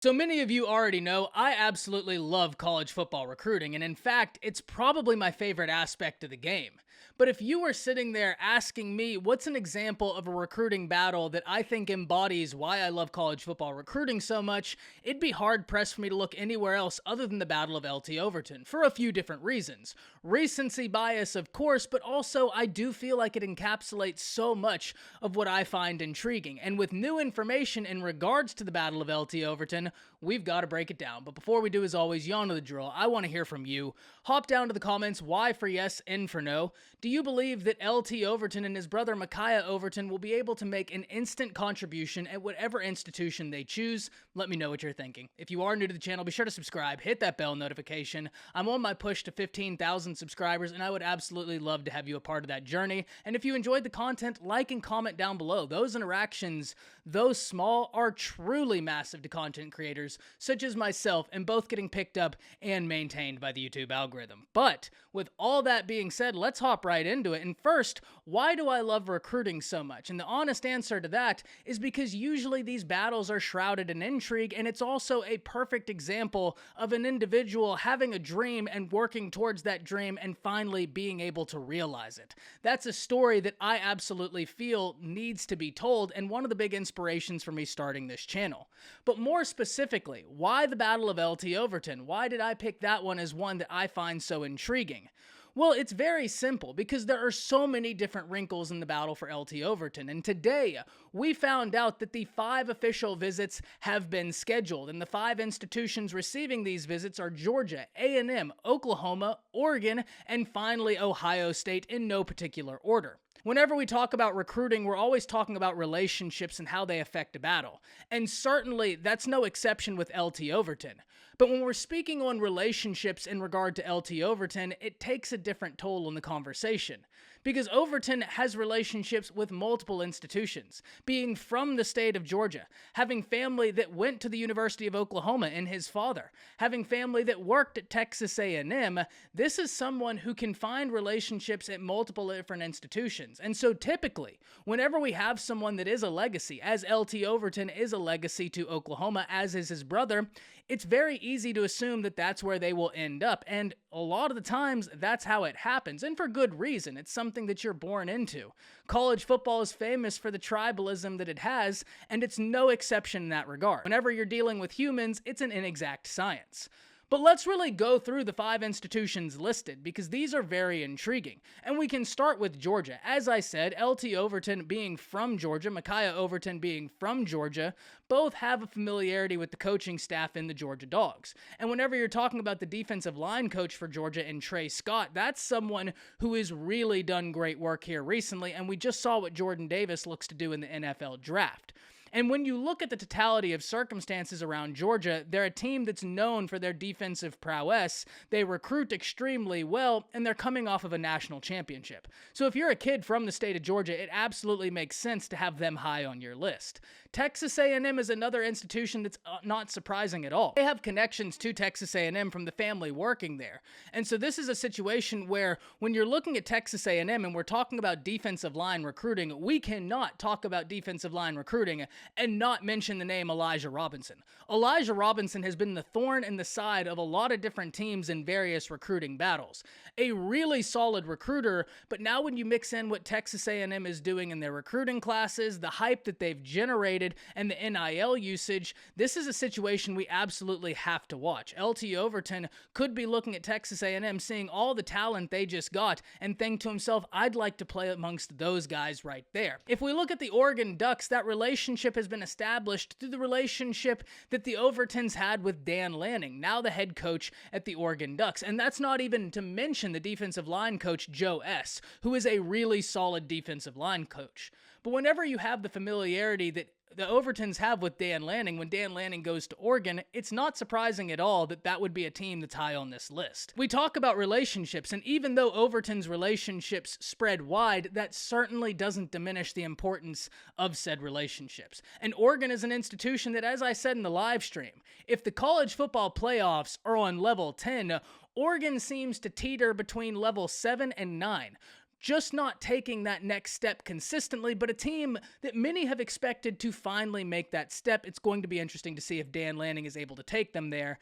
So many of you already know I absolutely love college football recruiting, and in fact, it's probably my favorite aspect of the game. But if you were sitting there asking me what's an example of a recruiting battle that I think embodies why I love college football recruiting so much, it'd be hard pressed for me to look anywhere else other than the Battle of LT Overton, for a few different reasons. Recency bias, of course, but also I do feel like it encapsulates so much of what I find intriguing. And with new information in regards to the Battle of LT Overton, we've got to break it down. But before we do, as always, you all know the drill. I want to hear from you. Hop down to the comments, Y for yes, N for no. Do you believe that LT Overton and his brother Micaiah Overton will be able to make an instant contribution at whatever institution they choose? Let me know what you're thinking. If you are new to the channel, be sure to subscribe, hit that bell notification. I'm on my push to 15,000 subscribers, and I would absolutely love to have you a part of that journey. And if you enjoyed the content, like and comment down below. Those interactions, though small, are truly massive to content creators such as myself, and both getting picked up and maintained by the YouTube algorithm. But with all that being said, let's hop right into it. And first, why do I love recruiting so much? And the honest answer to that is because usually these battles are shrouded in intrigue, and it's also a perfect example of an individual having a dream and working towards that dream and finally being able to realize it. That's a story that I absolutely feel needs to be told, and one of the big inspirations for me starting this channel. But more specifically, why the Battle of LT Overton? Why did I pick that one as one that I find so intriguing? Well, it's very simple because there are so many different wrinkles in the battle for LT Overton, and today we found out that the 5 official visits have been scheduled, and the 5 institutions receiving these visits are Georgia, A&M, Oklahoma, Oregon, and finally Ohio State in no particular order. Whenever we talk about recruiting, we're always talking about relationships and how they affect a battle. And certainly, that's no exception with LT Overton. But when we're speaking on relationships in regard to LT Overton, it takes a different toll on the conversation. Because Overton has relationships with multiple institutions, being from the state of Georgia, having family that went to the University of Oklahoma in his father, having family that worked at Texas A&M. This is someone who can find relationships at multiple different institutions. And so typically, whenever we have someone that is a legacy, as LT Overton is a legacy to Oklahoma, as is his brother, it's very easy to assume that that's where they will end up. And a lot of the times, that's how it happens. And for good reason. It's something that you're born into. College football is famous for the tribalism that it has, and it's no exception in that regard. Whenever you're dealing with humans, it's an inexact science. But let's really go through the 5 institutions listed, because these are very intriguing. And we can start with Georgia. As I said, LT Overton being from Georgia, Micaiah Overton being from Georgia, both have a familiarity with the coaching staff in the Georgia Dogs. And whenever you're talking about the defensive line coach for Georgia in Trey Scott, that's someone who has really done great work here recently, and we just saw what Jordan Davis looks to do in the NFL draft. And when you look at the totality of circumstances around Georgia, they're a team that's known for their defensive prowess. They recruit extremely well, and they're coming off of a national championship. So if you're a kid from the state of Georgia, it absolutely makes sense to have them high on your list. Texas A&M is another institution that's not surprising at all. They have connections to Texas A&M from the family working there. And so this is a situation where when you're looking at Texas A&M and we're talking about defensive line recruiting, we cannot talk about defensive line recruiting and not mention the name Elijah Robinson. Elijah Robinson has been the thorn in the side of a lot of different teams in various recruiting battles. A really solid recruiter, but now when you mix in what Texas A&M is doing in their recruiting classes, the hype that they've generated, and the NIL usage, this is a situation we absolutely have to watch. LT Overton could be looking at Texas A&M, seeing all the talent they just got, and think to himself, I'd like to play amongst those guys right there. If we look at the Oregon Ducks, that relationship has been established through the relationship that the Overtons had with Dan Lanning, now the head coach at the Oregon Ducks. And that's not even to mention the defensive line coach, Joe S., who is a really solid defensive line coach. But whenever you have the familiarity that the Overtons have with Dan Lanning, when Dan Lanning goes to Oregon, it's not surprising at all that that would be a team that's high on this list. We talk about relationships, and even though Overton's relationships spread wide, that certainly doesn't diminish the importance of said relationships. And Oregon is an institution that, as I said in the live stream, if the college football playoffs are on level 10, Oregon seems to teeter between level 7 and 9. just not taking that next step consistently, but a team that many have expected to finally make that step. It's going to be interesting to see if Dan Lanning is able to take them there.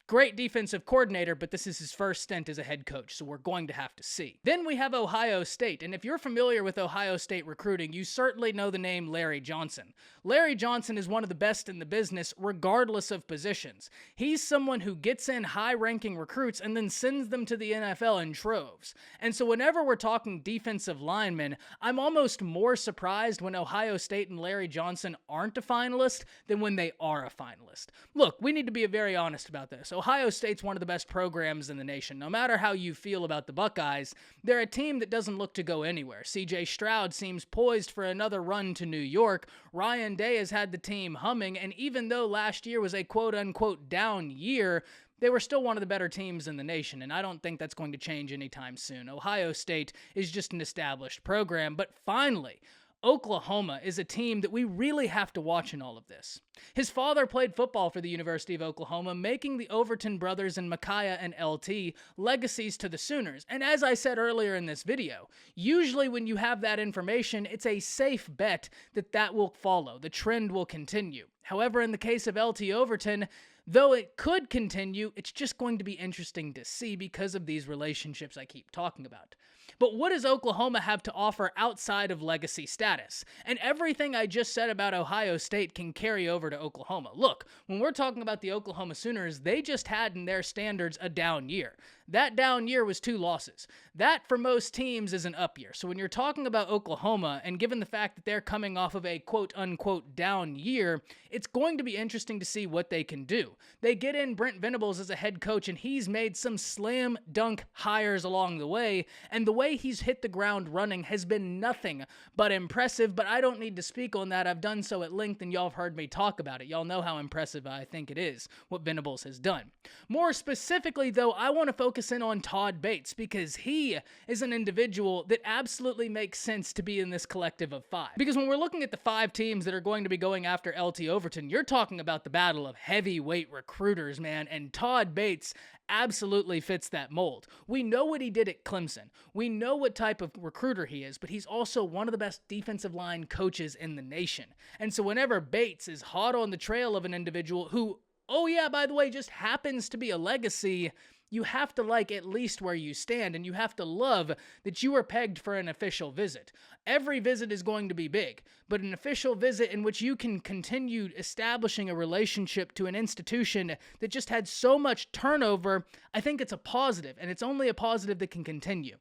Great defensive coordinator, but this is his first stint as a head coach, so we're going to have to see. Then we have Ohio State, and if you're familiar with Ohio State recruiting, you certainly know the name Larry Johnson. Larry Johnson is one of the best in the business, regardless of positions. He's someone who gets in high-ranking recruits and then sends them to the NFL in troves. And so whenever we're talking defensive linemen, I'm almost more surprised when Ohio State and Larry Johnson aren't a finalist than when they are a finalist. Look, we need to be very honest about this. Ohio State's one of the best programs in the nation. No matter how you feel about the Buckeyes, they're a team that doesn't look to go anywhere. CJ Stroud seems poised for another run to New York. Ryan Day has had the team humming, and even though last year was a quote-unquote down year, they were still one of the better teams in the nation, and I don't think that's going to change anytime soon. Ohio State is just an established program, but finally, Oklahoma is a team that we really have to watch in all of this. His father played football for the University of Oklahoma, making the Overton brothers and Micaiah and LT legacies to the Sooners. And as I said earlier in this video, usually when you have that information, it's a safe bet that that will follow. The trend will continue. However, in the case of LT Overton, though it could continue, it's just going to be interesting to see because of these relationships I keep talking about. But what does Oklahoma have to offer outside of legacy status? And everything I just said about Ohio State can carry over to Oklahoma. Look, when we're talking about the Oklahoma Sooners, they just had in their standards a down year. That down year was 2 losses. That, for most teams, is an up year. So when you're talking about Oklahoma, and given the fact that they're coming off of a quote-unquote down year, it's going to be interesting to see what they can do. They get in Brent Venables as a head coach, and he's made some slam dunk hires along the way, and the way he's hit the ground running has been nothing but impressive, but I don't need to speak on that. I've done so at length, and y'all have heard me talk about it. Y'all know how impressive I think it is, what Venables has done. More specifically, though, I want to focus in on Todd Bates, because he is an individual that absolutely makes sense to be in this collective of 5. Because when we're looking at the 5 teams that are going to be going after LT Overton, you're talking about the battle of heavyweight recruiters, man, and Todd Bates absolutely fits that mold. We know what he did at Clemson. We know what type of recruiter he is, but he's also one of the best defensive line coaches in the nation. And so whenever Bates is hot on the trail of an individual who, oh yeah, by the way, just happens to be a legacy, you have to like at least where you stand, and you have to love that you were pegged for an official visit. Every visit is going to be big, but an official visit in which you can continue establishing a relationship to an institution that just had so much turnover, I think it's a positive, and it's only a positive that can continue.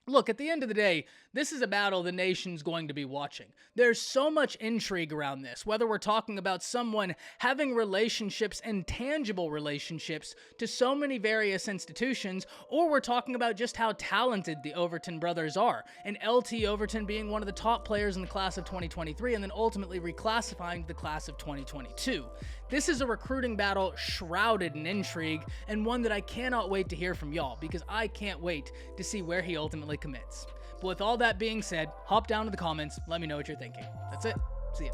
Look, at the end of the day, this is a battle the nation's going to be watching. There's so much intrigue around this, whether we're talking about someone having relationships and tangible relationships to so many various institutions, or we're talking about just how talented the Overton brothers are, and LT Overton being one of the top players in the class of 2023 and then ultimately reclassifying to the class of 2022. This is a recruiting battle shrouded in intrigue, and one that I cannot wait to hear from y'all, because I can't wait to see where he ultimately commits. But with all that being said, hop down to the comments, let me know what you're thinking. That's it. See ya.